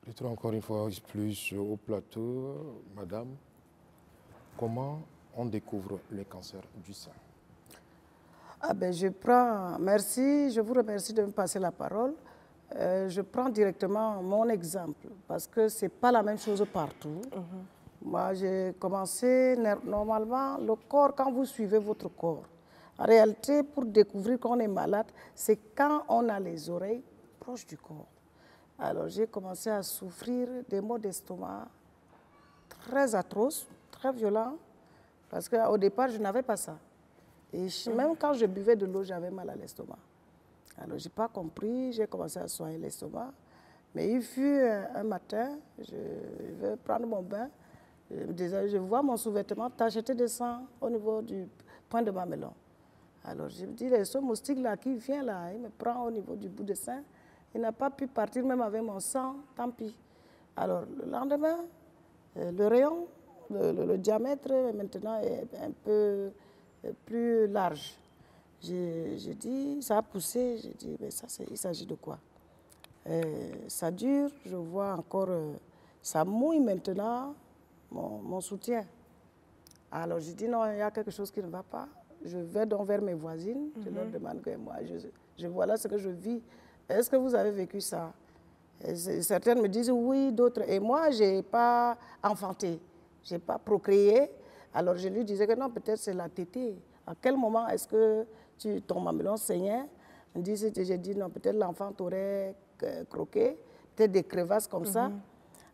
Peut-être encore une fois plus au plateau, madame, comment on découvre le cancer du sein? Ah ben merci, je vous remercie de me passer la parole. Je prends directement mon exemple parce que ce n'est pas la même chose partout. Moi, j'ai commencé normalement, le corps, quand vous suivez votre corps, en réalité, pour découvrir qu'on est malade, c'est quand on a les oreilles proches du corps. Alors, j'ai commencé à souffrir des maux d'estomac très atroces, très violents, parce qu'au départ, je n'avais pas ça. Et même quand je buvais de l'eau, j'avais mal à l'estomac. Alors, je n'ai pas compris, j'ai commencé à soigner l'estomac. Mais il fut un matin, je vais prendre mon bain, je vois mon sous-vêtement tacheté de sang au niveau du point de ma melon. Alors, je me dis, ce moustique-là qui vient là, il me prend au niveau du bout de sein. Il n'a pas pu partir même avec mon sang, tant pis. Alors, le lendemain, le rayon, le diamètre maintenant est un peu plus large. J'ai dit, ça a poussé, j'ai dit, mais ça, il s'agit de quoi? Ça dure, je vois encore, ça mouille maintenant mon soutien. Alors j'ai dit, non, il y a quelque chose qui ne va pas. Je vais donc vers mes voisines, je leur demande que moi, voilà ce que je vis. Est-ce que vous avez vécu ça? Et certaines me disent oui, d'autres. Et moi, je n'ai pas enfanté, je n'ai pas procréé. Alors je lui disais que non, peut-être c'est la tétée. À quel moment est-ce que ton mamelon saignait? J'ai dit non, peut-être l'enfant t'aurait croqué, peut-être des crevasses comme ça.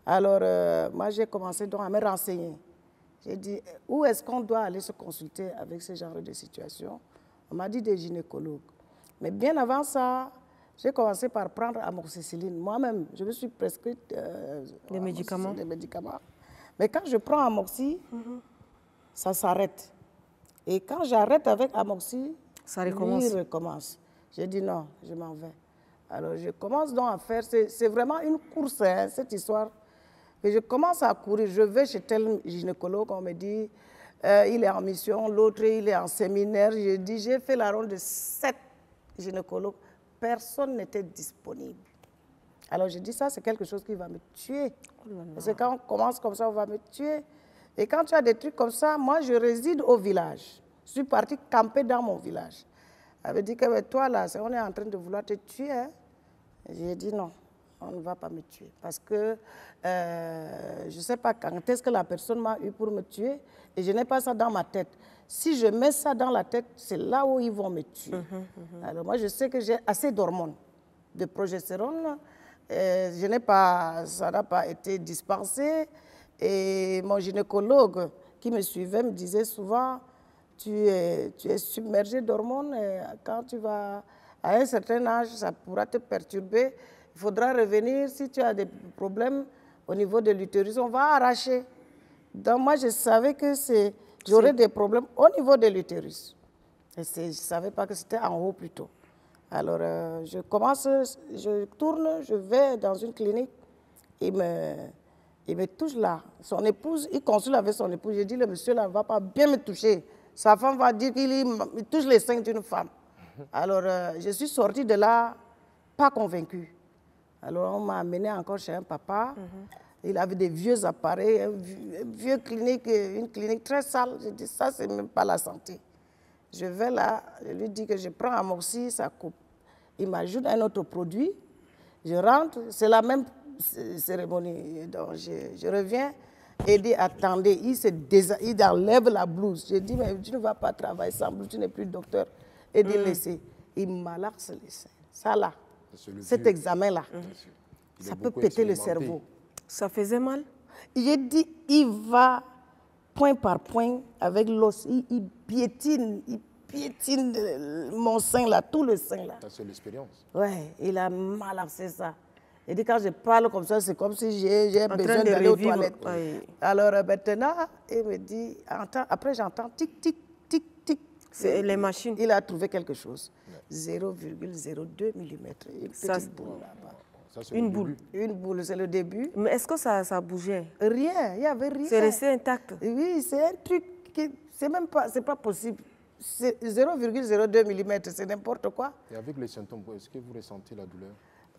Alors moi, j'ai commencé donc à me renseigner. J'ai dit, où est-ce qu'on doit aller se consulter avec ce genre de situation? On m'a dit des gynécologues. Mais bien avant ça, j'ai commencé par prendre amoxicilline. Moi-même, je me suis prescrite des médicaments. Mais quand je prends amoxy, ça s'arrête. Et quand j'arrête avec amoxy, ça recommence. J'ai dit non, je m'en vais. Alors je commence donc à faire, c'est vraiment une course, hein, cette histoire. Et je commence à courir, je vais chez tel gynécologue, on me dit, il est en mission, l'autre il est en séminaire. Je dis, j'ai fait la ronde de 7 gynécologues, personne n'était disponible. Alors je dis, ça c'est quelque chose qui va me tuer. Parce que quand on commence comme ça, on va me tuer. Et quand tu as des trucs comme ça, moi je réside au village. Je suis partie camper dans mon village. Elle me dit que toi là, on est en train de vouloir te tuer. Hein? J'ai dit non. On ne va pas me tuer. Parce que je ne sais pas quand est-ce que la personne m'a eu pour me tuer et je n'ai pas ça dans ma tête. Si je mets ça dans la tête, c'est là où ils vont me tuer. Alors moi, je sais que j'ai assez d'hormones, de progestérone. Ça n'a pas été dispensé. Et mon gynécologue qui me suivait me disait souvent, tu es submergé d'hormones et quand tu vas à un certain âge, ça pourra te perturber. Il faudra revenir, si tu as des problèmes au niveau de l'utérus, on va arracher. Donc moi, je savais que j'aurais des problèmes au niveau de l'utérus. Je ne savais pas que c'était en haut plutôt. Alors, je tourne, je vais dans une clinique, il me touche là. Son épouse, il consulte avec son épouse. Je dis, le monsieur là ne va pas bien me toucher. Sa femme va dire qu'il touche les seins d'une femme. Alors, je suis sortie de là, pas convaincue. Alors, on m'a amené encore chez un papa. Il avait des vieux appareils, une clinique très sale. Je dis, ça, c'est même pas la santé. Je vais là, je lui dis que je prends amoxy, ça coupe. Il m'ajoute un autre produit. Je rentre, c'est la même cérémonie. Donc, je reviens et il dit, attendez, il enlève la blouse. Je dis, mais tu ne vas pas travailler sans blouse, tu n'es plus docteur. Et il laisse. Il malaxe les seins. Ça là. Cet examen-là, ça peut péter le cerveau. Ça faisait mal? J'ai dit, il va point par point avec l'os, il piétine mon sein là, tout le sein là. C'est l'expérience. Oui, il a malaxé ça. Il dit, quand je parle comme ça, c'est comme si j'ai besoin d'aller aux toilettes. Oui. Alors maintenant, il me dit, après j'entends tic, tic, tic, tic. C'est les machines. Il a trouvé quelque chose. 0,02 mm. Une petite boule là-bas. Une boule. Une boule, c'est le début. Mais est-ce que ça bougeait? Rien, il n'y avait rien. C'est resté intact? Oui, c'est un truc qui, c'est pas possible. 0,02 mm, c'est n'importe quoi. Et avec les symptômes, est-ce que vous ressentez la douleur?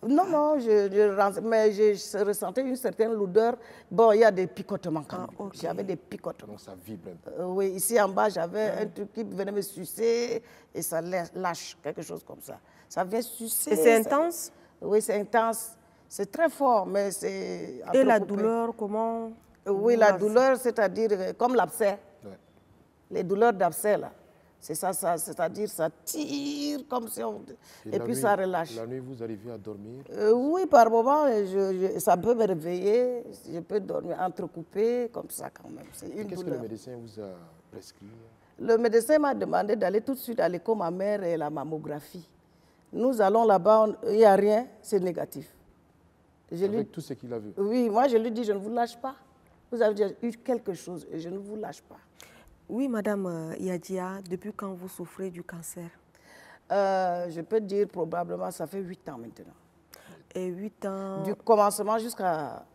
Non, non, mais je ressentais une certaine lourdeur. Bon, il y a des picotements quand même. Ok. J'avais des picotements. Donc ça vibre un peu. Oui, ici en bas, j'avais un truc qui venait me sucer et ça lâche, quelque chose comme ça. Ça vient sucer. Et c'est ça- intense? Oui, c'est intense. C'est très fort, mais c'est... Et la entrecoupé. douleur, comment? Oui, vous la la- douleur, c'est-à-dire comme l'abcès. Ouais. Les douleurs d'abcès, là. C'est ça, c'est-à-dire ça tire comme si on... Et la puis nuit, ça relâche. La nuit, vous arrivez à dormir? Oui, par moment, ça peut me réveiller. Je peux dormir entrecoupé, comme ça quand même. C'est une Qu'est-ce que le douleur. médecin vous a prescrit? Le médecin m'a demandé d'aller tout de suite à l'écho ma mère et la mammographie. Nous allons là-bas, il n'y a rien, c'est négatif. Avec tout ce qu'il a vu? Oui, moi je lui dis, je ne vous lâche pas. Vous avez déjà eu quelque chose et je ne vous lâche pas. Oui, Madame Yadia, depuis quand vous souffrez du cancer? Je peux dire probablement, ça fait 8 ans maintenant. Et 8 ans... Du commencement jusqu'à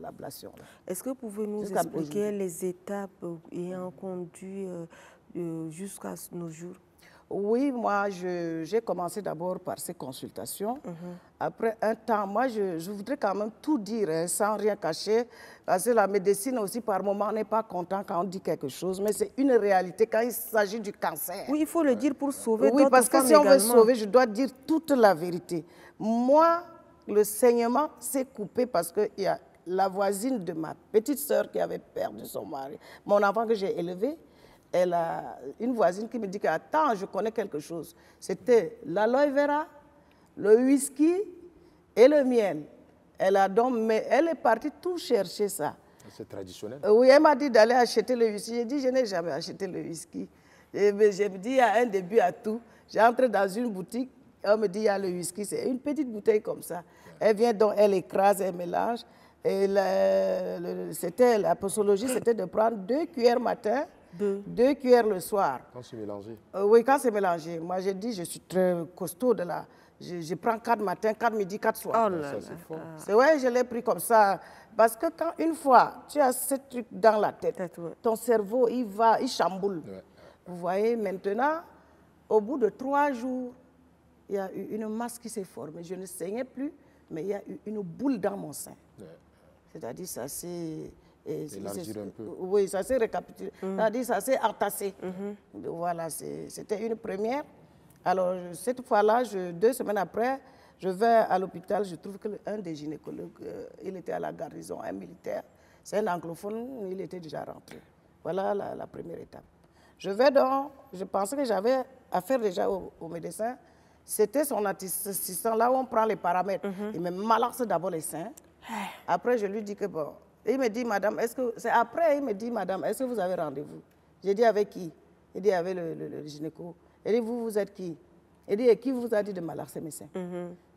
l'ablation. Là. Est-ce que vous pouvez nous Jusqu'à expliquer aujourd'hui. les étapes ayant conduit jusqu'à nos jours? Oui, moi, j'ai commencé d'abord par ces consultations. Après un temps, moi, je voudrais quand même tout dire, hein, sans rien cacher, parce que la médecine aussi, par moment, on n'est pas content quand on dit quelque chose, mais c'est une réalité quand il s'agit du cancer. Oui, il faut le dire pour sauver Oui, d'autres parce que femmes si on veut également. sauver, je dois dire toute la vérité. Moi, le saignement s'est coupé parce qu'il y a la voisine de ma petite sœur qui avait perdu son mari, mon enfant que j'ai élevé. Elle a une voisine qui me dit que, attends, je connais quelque chose. C'était l'aloe vera, le whisky et le miel. Mais elle est partie tout chercher ça. C'est traditionnel? Oui, elle m'a dit d'aller acheter le whisky. J'ai dit, je n'ai jamais acheté le whisky. Je me dis, il y a un début à tout. J'entre dans une boutique, on me dit, il y a le whisky. C'est une petite bouteille comme ça. Elle vient donc, elle écrase, elle mélange. Et la posologie, c'était de prendre 2 cuillères matin, 2 cuillères le soir. Quand c'est mélangé? Oui, quand c'est mélangé. Moi, j'ai dit, je suis très costaud de là. Je prends 4 matin, 4 midi, 4 soir. Oh là Ça, là. c'est fort. C'est vrai, je l'ai pris comme ça. Parce que quand une fois, tu as ce truc dans la tête, Ouais. ton cerveau, il chamboule. Ouais. Vous voyez, maintenant, au bout de 3 jours, il y a eu une masse qui s'est formée. Je ne saignais plus, mais il y a eu une boule dans mon sein. Ouais. C'est-à-dire, ça s'est... Élargir un peu. Oui, ça s'est récapitulé. C'est-à-dire, ça s'est entassé. Voilà, c'était une première. Alors, cette fois-là, 2 semaines après, je vais à l'hôpital, je trouve qu'un des gynécologues, il était à la garnison, un militaire. C'est un anglophone, il était déjà rentré. Voilà la première étape. Je vais donc, je pensais que j'avais affaire déjà au médecin. C'était son assistant, là où on prend les paramètres. Il me malaxe d'abord les seins. Après, je lui dis que bon. Il me dit, madame, c'est après, il me dit, madame, est-ce que vous avez rendez-vous? J'ai dit, avec qui? Il dit, avec le gynéco. Il dit, vous êtes qui? Il dit, et qui vous a dit de malaxer mes seins?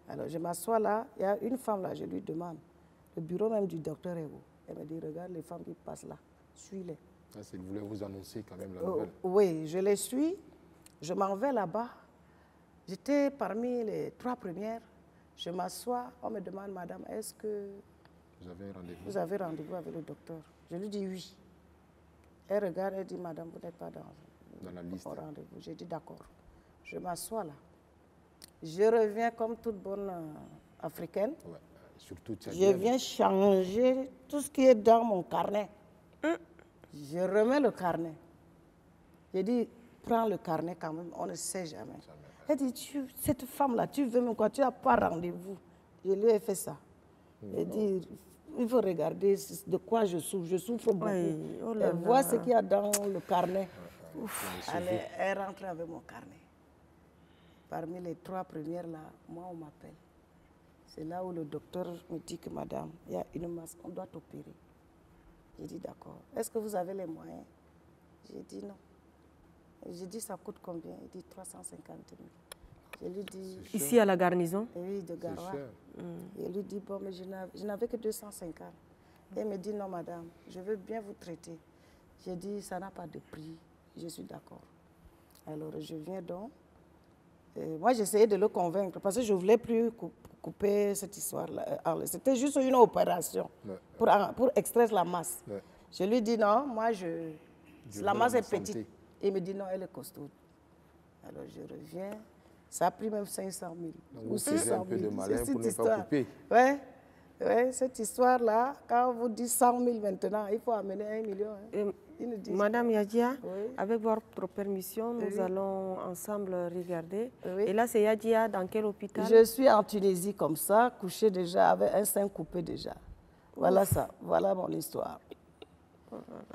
Alors, je m'assois là, il y a une femme là, je lui demande, le bureau même du docteur est où? Elle me dit, regarde les femmes qui passent là, suis-les. Il voulait vous annoncer quand même la nouvelle. Oui, je les suis, je m'en vais là-bas. J'étais parmi les 3 premières. Je m'assois, on me demande, madame, est-ce que vous avez rendez-vous avec le docteur? Je lui dis oui. Elle regarde, elle dit, madame, vous n'êtes pas dans la liste. au rendez-vous. J'ai dit d'accord. Je m'assois là. Je reviens comme toute bonne africaine. Ouais. Surtout Je viens changer tout ce qui est dans mon carnet. Je remets le carnet. J'ai dit, prends le carnet quand même, on ne sait jamais. Elle dit, cette femme-là, tu veux même quoi? Tu n'as pas rendez-vous. Je lui ai fait ça. Elle dit, il faut regarder de quoi je souffre. Je souffre beaucoup. Oui. Oh là Elle voit là. ce qu'il y a dans le carnet. Elle Elle rentre avec mon carnet. Parmi les 3 premières, là, moi, on m'appelle. C'est là où le docteur me dit que, madame, il y a une masse, on doit t'opérer. J'ai dit, d'accord. Est-ce que vous avez les moyens? J'ai dit non. J'ai dit, ça coûte combien? Il dit 350 000. Je lui dis... Ici à la garnison? Oui, de Garoua. Je lui dis, bon, mais je n'avais que 250. Elle me dit, non, madame, je veux bien vous traiter. J'ai dit, ça n'a pas de prix. Je suis d'accord. Alors, je viens donc. Moi, j'essayais de le convaincre parce que je ne voulais plus couper cette histoire-là. C'était juste une opération pour extraire la masse. Ouais. Je lui dis, non, moi, la masse est santé. petite. Il me dit, non, elle est costaud. Alors, je reviens. Ça a pris même 500 000 Donc, ou vous faisiez 600 un peu 000. de malin C'est pour cette ne pas couper. Ouais, cette histoire-là, quand vous dites 100 000 maintenant, il faut amener 1 million. Hein. Madame Yadia, Oui. avec votre permission, nous Oui. allons ensemble regarder. Oui. Et là, c'est Yadia dans quel hôpital? Je suis en Tunisie comme ça, couchée déjà, avec un sein coupé déjà. Voilà ça, voilà mon histoire.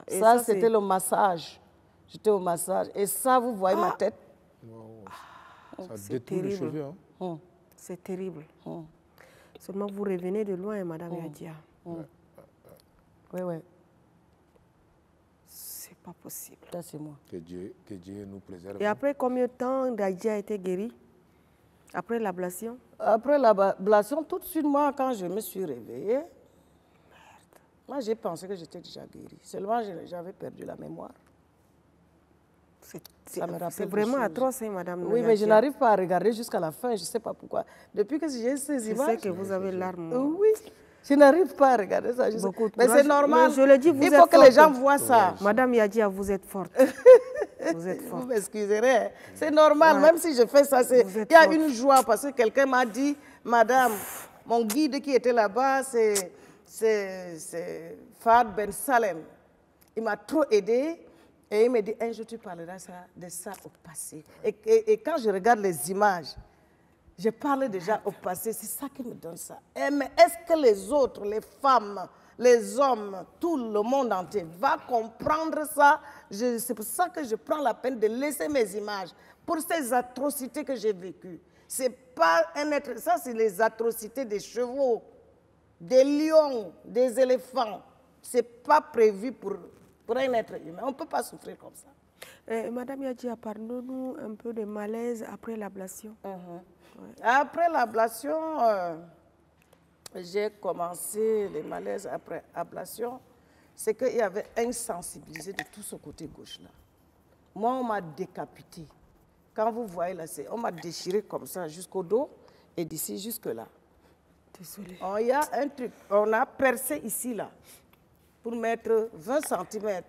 Et Ça, ça, c'était le massage. J'étais au massage. Et ça, vous voyez ma tête? Ça c'est détruit les terrible. cheveux. Hein. C'est terrible. Seulement, vous revenez de loin, Madame Yadia. Oui, oui. C'est pas possible. Ça, c'est moi. Que Dieu nous préserve. Et après combien de temps Yadia a été guérie? Après l'ablation? Après l'ablation, tout de suite, moi, quand je me suis réveillée, moi, j'ai pensé que j'étais déjà guérie. Seulement, j'avais perdu la mémoire. Ça me rappelle C'est des vraiment choses. atroce, hein, Madame Oui, mais je Yadia. n'arrive pas à regarder jusqu'à la fin, je ne sais pas pourquoi. Depuis que j'ai ces Je images... sais que vous avez l'arme. Oui, je n'arrive pas à regarder ça. Beaucoup de Mais courage. c'est normal. Mais je le dis, vous il êtes faut que les gens forte. voient ça. Madame Yadia, vous êtes forte. Vous êtes Vous forte. m'excuserez. Hein. C'est normal, Ouais. même si je fais ça, Vous il êtes y a forte. une joie parce que quelqu'un m'a dit, Madame, mon guide qui était là-bas, c'est Fad Ben Salem. Il m'a trop aidé et il m'a dit, un jour tu parleras de ça au passé. Et quand je regarde les images, je parle déjà au passé, c'est ça qui me donne ça. Mais est-ce que les autres, les femmes, les hommes, tout le monde entier va comprendre ça? C'est pour ça que je prends la peine de laisser mes images pour ces atrocités que j'ai vécues. C'est pas un être, ça c'est les atrocités des chevaux, des lions, des éléphants. C'est pas prévu pour un être humain. On ne peut pas souffrir comme ça. Madame Yadia, parlez-nous un peu de malaise après l'ablation. Après l'ablation, j'ai commencé les malaises après ablation. C'est qu'il y avait insensibilisé de tout ce côté gauche-là. Moi, on m'a décapité. Quand vous voyez là, on m'a déchiré comme ça jusqu'au dos et d'ici jusque-là. Désolée. Il y a un truc, on a percé ici, là, pour mettre 20 cm.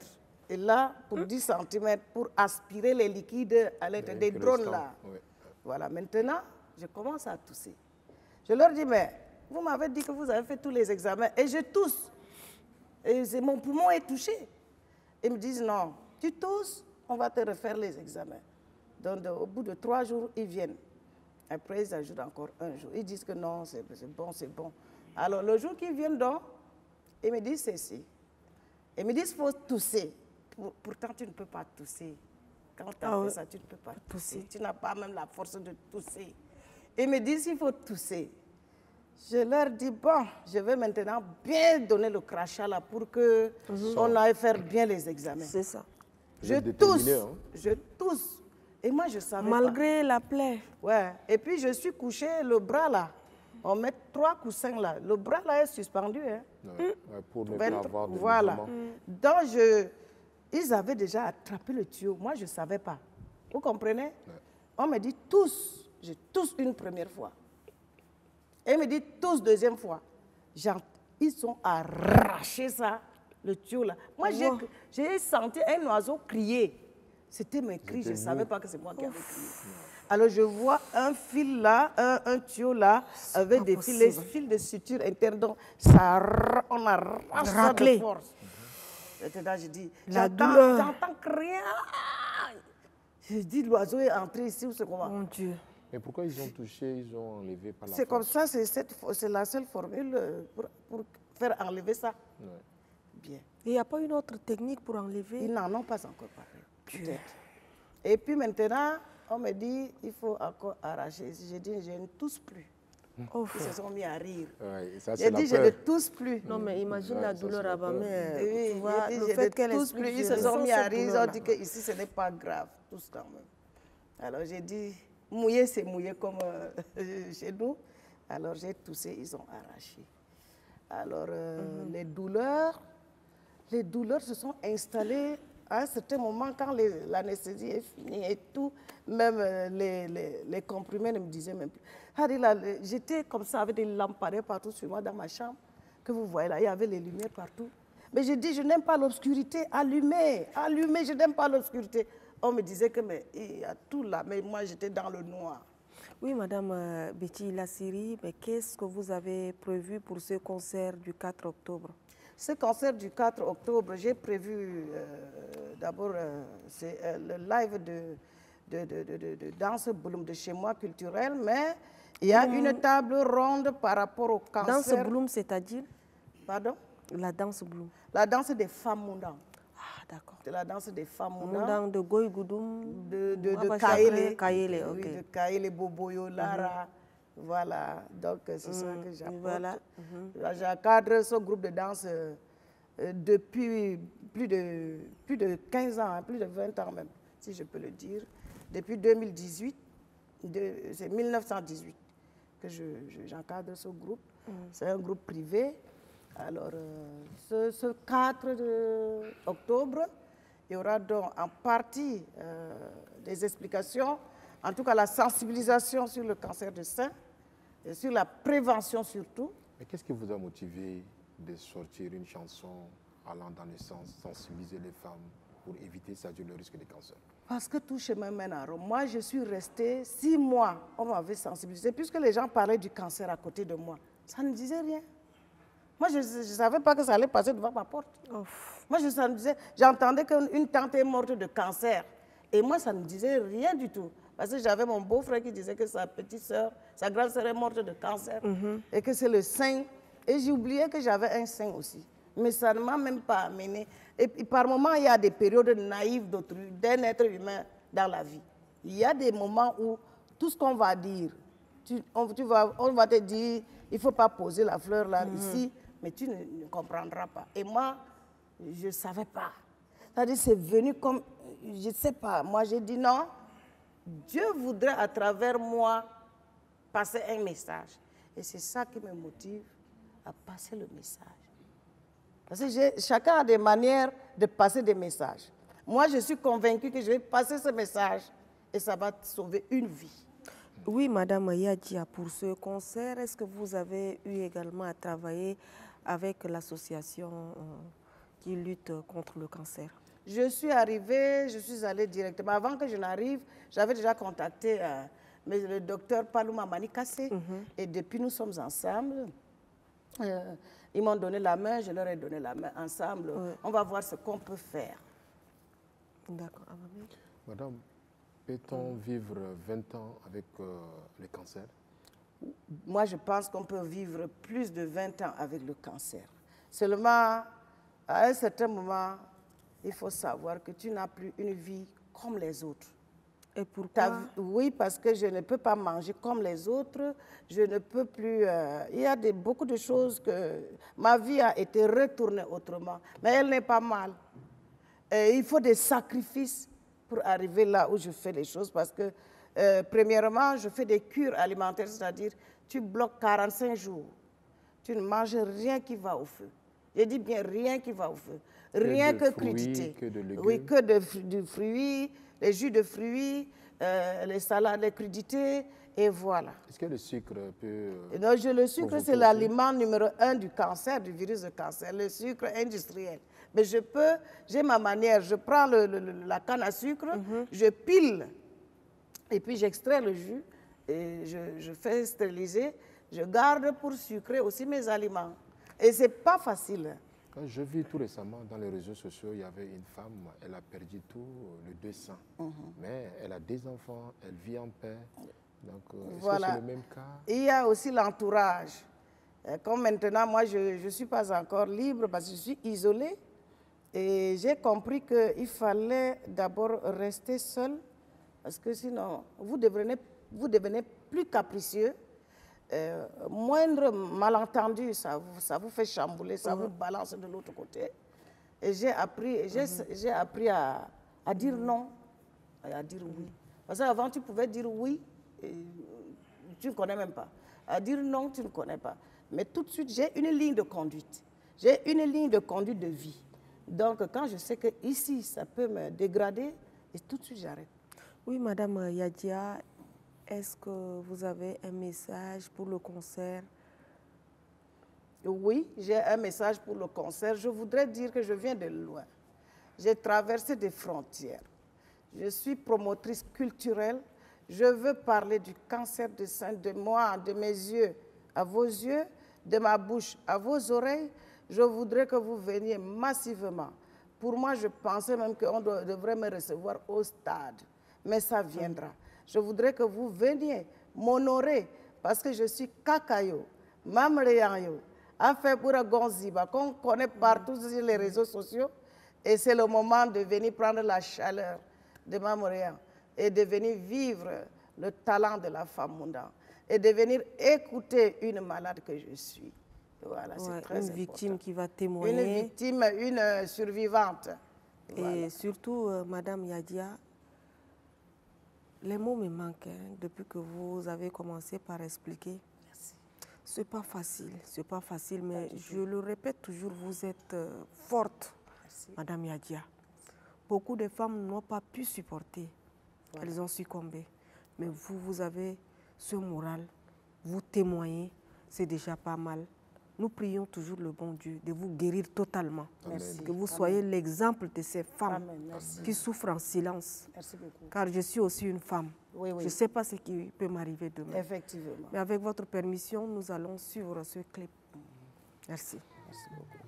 Et là, pour 10 cm, pour aspirer les liquides à l'intérieur des drones, là. Oui. Voilà, maintenant, je commence à tousser. Je leur dis, mais vous m'avez dit que vous avez fait tous les examens et je tousse. Et mon poumon est touché. Ils me disent, non, tu tousses, on va te refaire les examens. Donc, au bout de 3 jours, ils viennent. Après, ils ajoutent encore un jour. Ils disent que non, c'est bon, c'est bon. Alors, le jour qu'ils viennent donc, ils me disent ceci. Ils me disent qu'il faut tousser. Pourtant, tu ne peux pas tousser. Quand tu as fait ça, tu ne peux pas tousser. Tu n'as pas même la force de tousser. Ils me disent qu'il faut tousser. Je leur dis, bon, je vais maintenant bien donner le crachat là pour qu'on aille faire bien les examens. C'est ça. Je tousse. Et moi, je savais Malgré la plaie. Ouais. Et puis, je suis couchée, le bras là. On met 3 coussins là. Le bras là est suspendu. Hein. Ouais, pour ne pas avoir de voilà. mouvement. Donc, ils avaient déjà attrapé le tuyau. Moi, je ne savais pas. Vous comprenez? Ouais. On me dit tous. Je tousse une première fois. Et ils me dit tous deuxième fois. Ils ont arraché ça, le tuyau là. Moi, j'ai senti un oiseau crier. C'était mes cris, je ne savais pas que c'est moi qui avais crié. Alors, je vois un fil là, un tuyau là, avec des fils, les fils de suture interne. Donc, on arrache ça de force. Et là, je dis, j'entends crier. Je dis, l'oiseau est entré ici ou c'est comment? Mon Dieu. Mais pourquoi ils ont touché, ils ont enlevé par la C'est comme ça, c'est la seule formule pour faire enlever ça. Ouais. Bien. Il n'y a pas une autre technique pour enlever? Ils n'en ont pas encore parlé, peut-être. Et puis maintenant, on me dit, il faut encore arracher. J'ai dit, je ne tousse plus. Ils se sont mis à rire. Ouais, j'ai dit, je ne tousse plus. Non, mais imagine la douleur avant, mais oui, tu vois, dit, le fait qu'elle tousse plus. Ils se sont mis à rire, ils ont dit qu'ici, ce n'est pas grave, tous quand même. Alors j'ai dit, mouiller, c'est mouiller comme chez nous. Alors j'ai toussé, ils ont arraché. Alors les douleurs se sont installées à un certain moment quand l'anesthésie est finie et tout. Même les comprimés ne me disaient même plus. J'étais comme ça avec des lampadaires partout sur moi dans ma chambre. Que vous voyez là, il y avait les lumières partout. Mais je dis, je n'aime pas l'obscurité. Allumez, je n'aime pas l'obscurité. On me disait que mais il y a tout là, mais moi j'étais dans le noir. Oui, Madame Betty Lassiri, mais qu'est-ce que vous avez prévu pour ce concert du 4 octobre? Ce concert du 4 octobre, j'ai prévu d'abord le live de danse Bloom de chez moi culturel, mais il y a une table ronde par rapport au cancer. Danse Bloom, c'est-à-dire? Pardon? La danse Bloom. La danse des femmes Moundang. Ah, d'accord. C'est la danse des femmes Moundang. Moundang de Goy Goudoum. De Kaele. Kaele, ok. Oui, de Kaele, Boboyo, Lara. Voilà, donc c'est ça que j'apporte. Voilà. J'encadre ce groupe de danse depuis plus de 15 ans, hein, plus de 20 ans même, si je peux le dire. Depuis 2018, c'est 1918 que j'encadre ce groupe. C'est un groupe privé. Alors, ce 4 octobre, il y aura donc en partie des explications, en tout cas la sensibilisation sur le cancer du sein, et sur la prévention surtout. Mais qu'est-ce qui vous a motivé de sortir une chanson allant dans le sens sensibiliser les femmes pour éviter ça, le risque de cancer? Parce que tout chemin mène à Rome. Moi, je suis restée 6 mois, on m'avait sensibilisée, puisque les gens parlaient du cancer à côté de moi. Ça ne disait rien. Moi, je ne savais pas que ça allait passer devant ma porte. Moi, j'entendais qu'une tante est morte de cancer. Et moi, ça ne disait rien du tout. Parce que j'avais mon beau-frère qui disait que sa petite soeur, sa grande soeur est morte de cancer. Et que c'est le sein. Et j'ai oublié que j'avais un sein aussi. Mais ça ne m'a même pas amené. Et par moments, il y a des périodes naïves d'un être humain dans la vie. Il y a des moments où tout ce qu'on va dire, on va te dire, il ne faut pas poser la fleur là, ici, mais tu ne comprendras pas. Et moi, je ne savais pas. C'est-à-dire, c'est venu comme, je ne sais pas, moi j'ai dit non, Dieu voudrait à travers moi passer un message. Et c'est ça qui me motive à passer le message. Parce que chacun a des manières de passer des messages. Moi, je suis convaincue que je vais passer ce message et ça va sauver une vie. Oui, Madame Yadia, pour ce concert, est-ce que vous avez eu également à travailler avec l'association qui lutte contre le cancer? Je suis arrivée, je suis allée directement. Avant que je n'arrive, j'avais déjà contacté le docteur Palouma Manikassé. Et depuis, nous sommes ensemble. Ils m'ont donné la main, je leur ai donné la main ensemble. On va voir ce qu'on peut faire. D'accord. Madame, peut-on vivre 20 ans avec le cancer? Moi, je pense qu'on peut vivre plus de 20 ans avec le cancer. Seulement, à un certain moment, il faut savoir que tu n'as plus une vie comme les autres. Et pourquoi? Oui, parce que je ne peux pas manger comme les autres. Je ne peux plus... il y a beaucoup de choses que... Ma vie a été retournée autrement. Mais elle n'est pas mal. Et il faut des sacrifices pour arriver là où je fais les choses. Parce que, premièrement, je fais des cures alimentaires, c'est-à-dire tu bloques 45 jours. Tu ne manges rien qui va au feu. Je dis bien rien qui va au feu. Rien que crudité. Que de légumes. Oui, que de fruits, les jus de fruits, les salades, les crudités, et voilà. Est-ce que le sucre peut... Non, le sucre, c'est l'aliment numéro 1 du cancer, du virus de cancer, le sucre industriel. Mais j'ai ma manière, je prends la canne à sucre, je pile, et puis j'extrais le jus, et je fais stériliser, je garde pour sucrer aussi mes aliments. Et ce n'est pas facile. Quand je vis tout récemment dans les réseaux sociaux, il y avait une femme, elle a perdu tout, le 200. Mais elle a des enfants, elle vit en paix. Donc, est-ce que c'est le même cas? Il y a aussi l'entourage. Comme maintenant, moi, je ne suis pas encore libre parce que je suis isolée. Et j'ai compris qu'il fallait d'abord rester seul parce que sinon, vous devenez plus capricieux. Moindre malentendu, ça vous fait chambouler, ça vous balance de l'autre côté. Et j'ai appris à dire non et à dire oui. Parce qu'avant, tu pouvais dire oui, et tu ne connais même pas. À dire non, tu ne connais pas. Mais tout de suite, j'ai une ligne de conduite. J'ai une ligne de conduite de vie. Donc, quand je sais que ici, ça peut me dégrader, et tout de suite, j'arrête. Oui, Madame Yadia, est-ce que vous avez un message pour le concert? Oui, j'ai un message pour le concert. Je voudrais dire que je viens de loin. J'ai traversé des frontières. Je suis promotrice culturelle. Je veux parler du cancer du sein de moi, de mes yeux à vos yeux, de ma bouche à vos oreilles. Je voudrais que vous veniez massivement. Pour moi, je pensais même qu'on devrait me recevoir au stade, mais ça viendra. Je voudrais que vous veniez m'honorer parce que je suis Kakayo, Mamreyanyo, affaire pour Gonziba, qu'on connaît partout sur les réseaux sociaux. Et c'est le moment de venir prendre la chaleur de Mamreyan et de venir vivre le talent de la femme Mounda et de venir écouter une malade que je suis. Voilà, c'est très important. Une victime qui va témoigner. Une victime, une survivante. Voilà. Et surtout, Madame Yadia, les mots me manquent depuis que vous avez commencé par expliquer. Ce n'est pas facile, mais je le répète toujours, vous êtes forte, Madame Yadia. Beaucoup de femmes n'ont pas pu supporter, elles ont succombé. Mais vous, vous avez ce moral, vous témoignez, c'est déjà pas mal. Nous prions toujours le bon Dieu de vous guérir totalement. Merci. Que vous soyez l'exemple de ces femmes qui souffrent en silence. Merci beaucoup. Car je suis aussi une femme. Oui, oui. Je ne sais pas ce qui peut m'arriver demain. Effectivement. Mais avec votre permission, nous allons suivre ce clip. Merci. Merci beaucoup.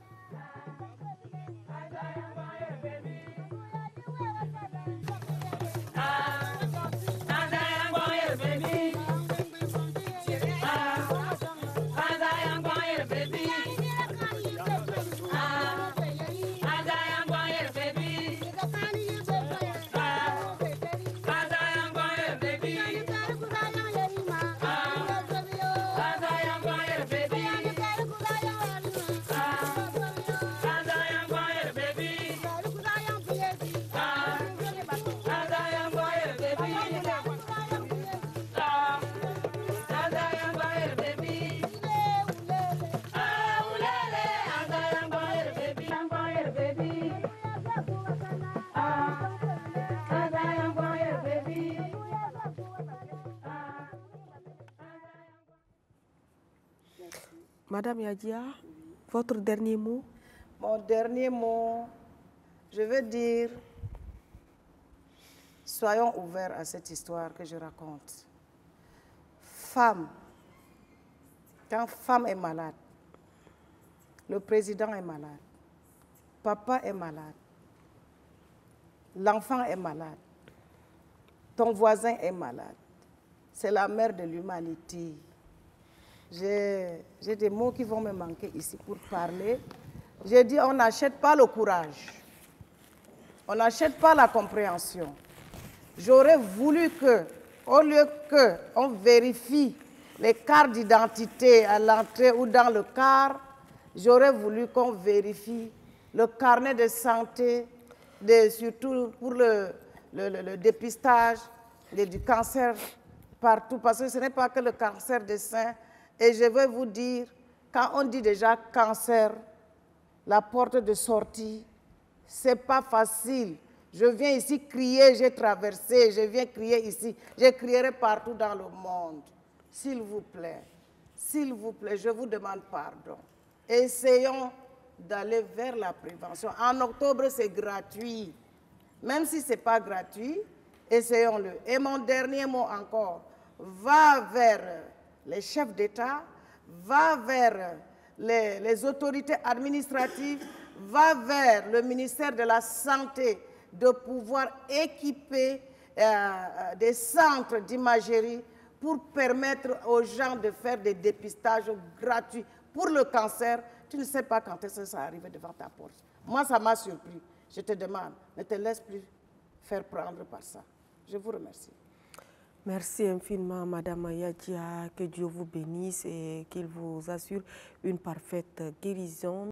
Madame Yadia, votre dernier mot? Mon dernier mot, je veux dire, soyons ouverts à cette histoire que je raconte. Femme, quand femme est malade, le président est malade, papa est malade, l'enfant est malade, ton voisin est malade, c'est la mère de l'humanité. J'ai des mots qui vont me manquer ici pour parler. J'ai dit, on n'achète pas le courage. On n'achète pas la compréhension. J'aurais voulu que, au lieu qu'on vérifie les cartes d'identité à l'entrée ou dans le car, j'aurais voulu qu'on vérifie le carnet de santé, surtout pour le dépistage du cancer partout, parce que ce n'est pas que le cancer des seins. Et je vais vous dire, quand on dit déjà cancer, la porte de sortie, ce n'est pas facile. Je viens ici crier, j'ai traversé, je viens crier ici. Je crierai partout dans le monde. S'il vous plaît, je vous demande pardon. Essayons d'aller vers la prévention. En octobre, c'est gratuit. Même si ce n'est pas gratuit, essayons-le. Et mon dernier mot encore, va vers les chefs d'État, va vers les autorités administratives, va vers le ministère de la Santé de pouvoir équiper des centres d'imagerie pour permettre aux gens de faire des dépistages gratuits pour le cancer. Tu ne sais pas quand est-ce que ça arrive devant ta porte. Moi, ça m'a surpris. Je te demande, ne te laisse plus faire prendre par ça. Je vous remercie. Merci infiniment, Madame Yadia. Que Dieu vous bénisse et qu'il vous assure une parfaite guérison.